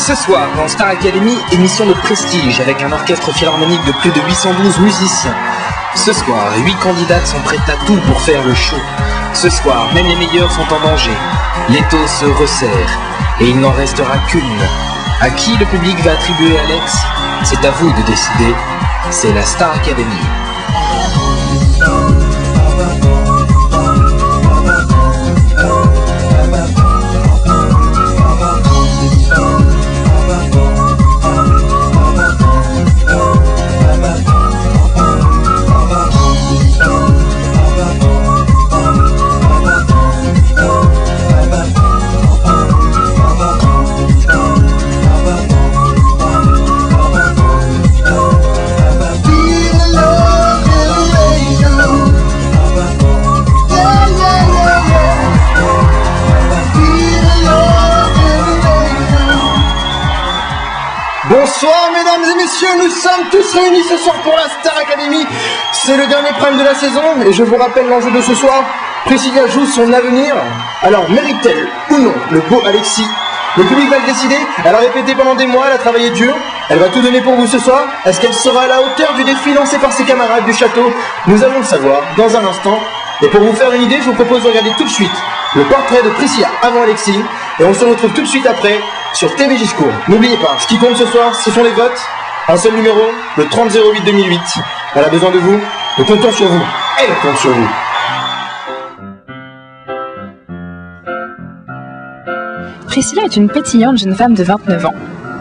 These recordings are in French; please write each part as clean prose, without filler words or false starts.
Ce soir, dans Star Academy, émission de prestige avec un orchestre philharmonique de plus de 812 musiciens. Ce soir, 8 candidates sont prêtes à tout pour faire le show. Ce soir, même les meilleurs sont en danger. L'étau se resserre et il n'en restera qu'une. À qui le public va attribuer Alex? C'est à vous de décider. C'est la Star Academy. Bonsoir mesdames et messieurs, nous sommes tous réunis ce soir pour la Star Academy. C'est le dernier prime de la saison et je vous rappelle l'enjeu de ce soir. Priscilla joue son avenir. Alors mérite-t-elle ou non le beau Alexis? Le public va le décider. Elle a répété pendant des mois, elle a travaillé dur. Elle va tout donner pour vous ce soir. Est-ce qu'elle sera à la hauteur du défi lancé par ses camarades du château? Nous allons le savoir dans un instant. Et pour vous faire une idée, je vous propose de regarder tout de suite le portrait de Priscilla avant Alexis. Et on se retrouve tout de suite après sur TV Giscourt. N'oubliez pas, ce qui compte ce soir, ce sont les votes. Un seul numéro, le 3008-2008. Elle a besoin de vous. Nous comptons sur vous. Elle compte sur vous. Priscilla est une pétillante jeune femme de 29 ans.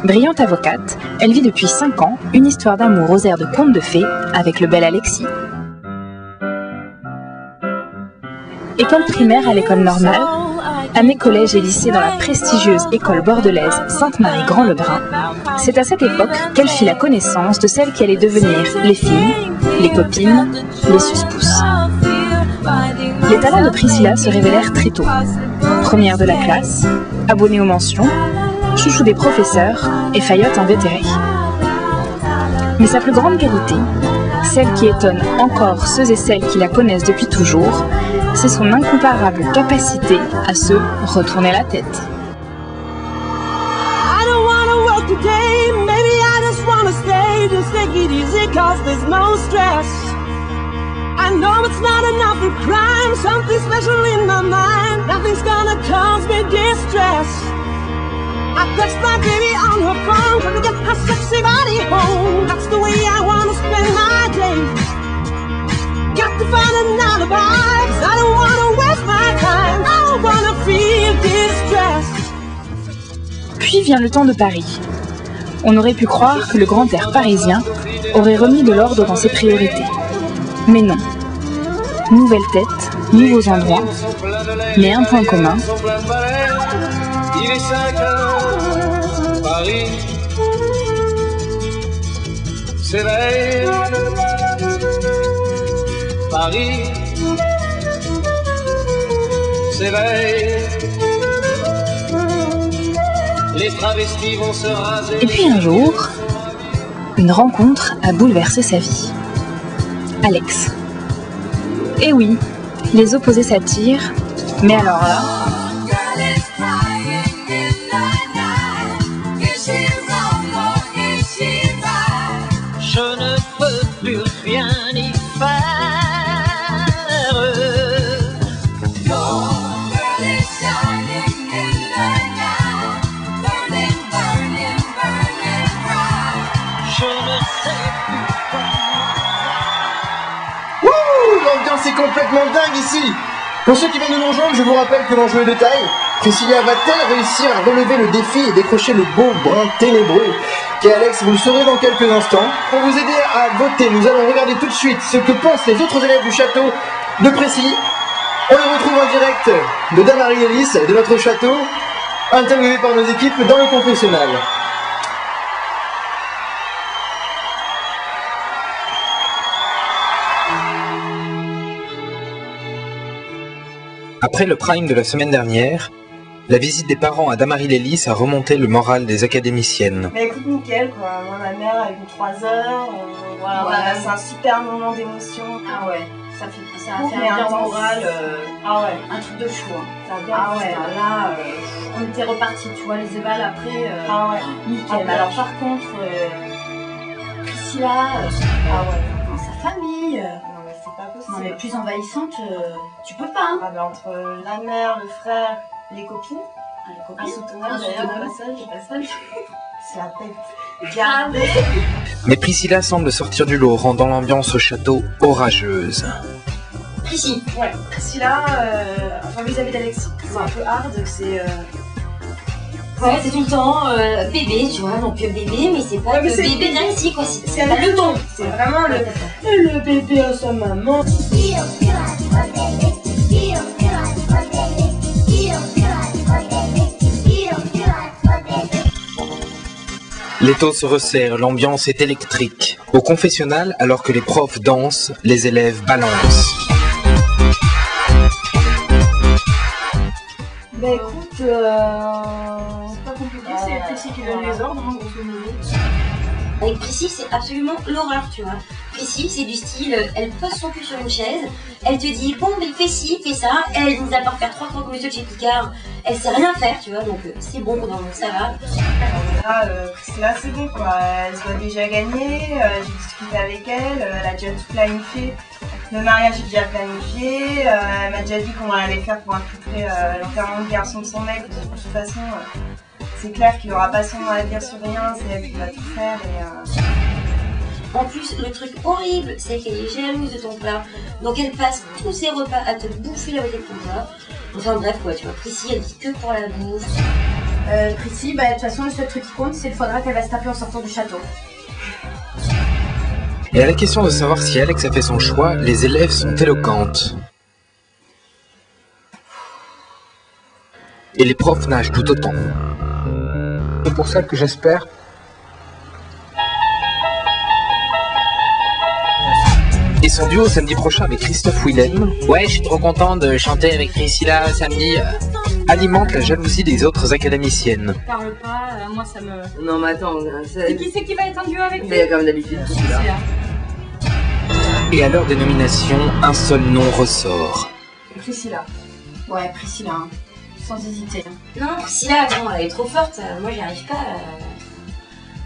Brillante avocate, elle vit depuis 5 ans une histoire d'amour aux airs de conte de fées avec le bel Alexis. École primaire à l'école normale, année collège et lycée dans la prestigieuse école bordelaise Sainte-Marie-Grand-Lebrun, c'est à cette époque qu'elle fit la connaissance de celles qui allaient devenir les filles, les copines, les suspousses. Les talents de Priscilla se révélèrent très tôt. Première de la classe, abonnée aux mentions, chouchou des professeurs et faillotte invétérée. Mais sa plus grande qualité, celle qui étonne encore ceux et celles qui la connaissent depuis toujours, c'est son incomparable capacité à se retourner la tête. I don't wanna work today, maybe I just wanna stay, just take it easy cause there's no stress. I know it's not enough for crime, something special in my mind, nothing's gonna cause me distress. I text my baby on her phone, trying to get her sexy body home, that's the way I wanna spend my day. Got to find an alibi, 'cause I don't wanna waste my time, I don't wanna feel distress. Puis vient le temps de Paris. On aurait pu croire que le grand air parisien aurait remis de l'ordre dans ses priorités. Mais non. Nouvelle tête, nouveaux endroits, mais un point commun. Il est 5 heures, Paris s'éveille. Paris s'éveille. Les travestis vont se raser. Et puis un jour, une rencontre a bouleversé sa vie. Alex. Et oui, les opposés s'attirent, mais alors là... Je ne peux plus rien y faire. L'ambiance est complètement dingue ici. Pour ceux qui viennent de nous rejoindre, je vous rappelle que l'enjeu est de taille. Priscilla va-t-elle réussir à relever le défi et décrocher le beau brin ténébreux qu'est Alex? Vous le saurez dans quelques instants. Pour vous aider à voter, nous allons regarder tout de suite ce que pensent les autres élèves du château de Précy. On les retrouve en direct de Damarie Ellis, de notre château, interviewé par nos équipes dans le confessionnal. Après le prime de la semaine dernière, la visite des parents à Damarie Lélis a remonté le moral des académiciennes. Mais écoute, nickel quoi. Moi, ma mère, elle a eu 3 heures. Voilà, c'est un super moment d'émotion. Ah ouais. Ça fait un bien moral, un truc de fou. Hein. Ah ouais, là, on était repartis, tu vois, les évals après. Nickel. Alors par contre, Priscilla, dans sa famille, Non mais c'est pas possible. non, mais plus envahissante, tu peux pas. Hein. Ah bah entre la mère, le frère, les copines, Les un copines, souteneur d'ailleurs au passage, c'est la tête. Gardez. Mais Priscilla semble sortir du lot, rendant l'ambiance au château orageuse. Priscilla. Ouais, Priscilla, enfin vis-à-vis d'Alexis, c'est un peu hard, c'est... Ouais, c'est tout le temps bébé, tu vois, donc bébé, mais c'est pas Ouais, mais le c'est- bébé d'Alexis, quoi. C'est un le ton, c'est vraiment le bébé à sa maman. L'étau se resserre, l'ambiance est électrique. Au confessionnal, alors que les profs dansent, les élèves balancent. Bah écoute, c'est pas compliqué, c'est Priscille qui donne les ordres, hein, grosso modo. Avec Priscille, c'est absolument l'horreur, tu vois. Priscille, c'est du style, elle pose son cul sur une chaise, elle te dit, bon, mais fais ci, fais ça, elle nous a pas faire 3 fois comme monsieur de chez Picard, elle sait rien faire, tu vois, donc c'est bon, donc ça va. Là, Priscilla c'est bon quoi, elle se voit déjà gagner, j'ai discuté avec elle, elle a déjà tout planifié. Le mariage est déjà planifié, elle m'a déjà dit comment elle allait faire pour infiltrer l'enterrement de garçon de son mec, parce que de toute façon, c'est clair qu'il aura pas son mot à dire sur rien, c'est elle qui va tout faire et... En plus, le truc horrible, c'est qu'elle est jalouse de ton plat, donc elle passe tous ses repas à te bouffer la moitié de ton plat. Enfin bref, quoi, tu vois, Priscille, elle vit que pour la bouffe. Priscille, bah de toute façon, le seul truc qui compte, c'est le foie gras qu'elle va se taper en sortant du château. Et à la question de savoir si Alex a fait son choix, les élèves sont éloquentes. Et les profs nagent tout autant. C'est pour ça que j'espère Et son duo samedi prochain avec Christophe Willem, ouais, je suis trop content de chanter avec Priscilla samedi, alimente la jalousie des autres académiciennes. Parle pas, moi ça me... Non mais attends, C'est qui va être en duo avec lui? c'est comme d'habitude, Priscilla. Et à leur dénomination, un seul nom ressort. Priscilla. Ouais, Priscilla, hein. Sans hésiter. Non, Priscilla, non, elle est trop forte, moi j'y arrive pas.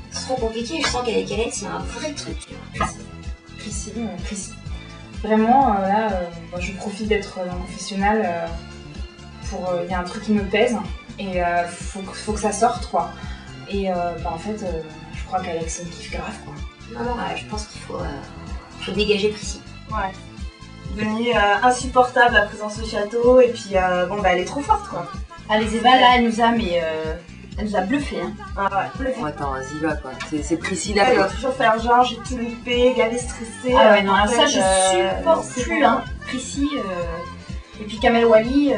C'est trop compliqué, je sens qu'avec Alex, il y a un vrai truc. Priscille. Vraiment, là, moi, je profite d'être dans le confessionnal pour... Il y a un truc qui me pèse et faut que ça sorte, quoi. Et en fait, je crois qu'Alex, il me kiffe grave, quoi. Non, je pense qu'il faut dégager Priscille. Ouais. Devenue insupportable la présence au château et puis bon bah elle est trop forte quoi. Ah, les évals, là, elle nous a bluffé, hein. Ah ouais, bluffée. Bon, attends, vas-y, va quoi. C'est Priscilla. Elle va toujours faire genre j'ai tout loupé, gavé stressé. Ah ouais, non, ça je c'est supporte plus, bon. hein. Priscille, et puis Kamel Wally,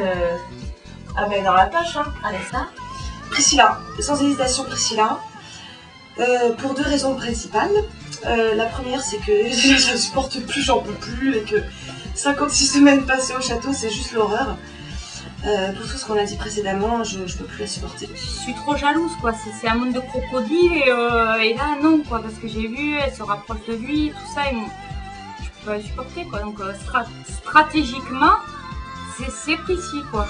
Ah bah dans la poche hein. avec ça. Priscilla, sans hésitation Priscilla, pour 2 raisons principales. La première c'est que je supporte plus, j'en peux plus et que 56 semaines passées au château c'est juste l'horreur. Pour tout ce qu'on a dit précédemment, je peux plus la supporter. Je suis trop jalouse, quoi. C'est un monde de crocodiles et là, non, quoi. Parce que j'ai vu, elle se rapproche de lui, tout ça, je peux pas la supporter, quoi. Donc, stratégiquement, c'est Priscille, quoi.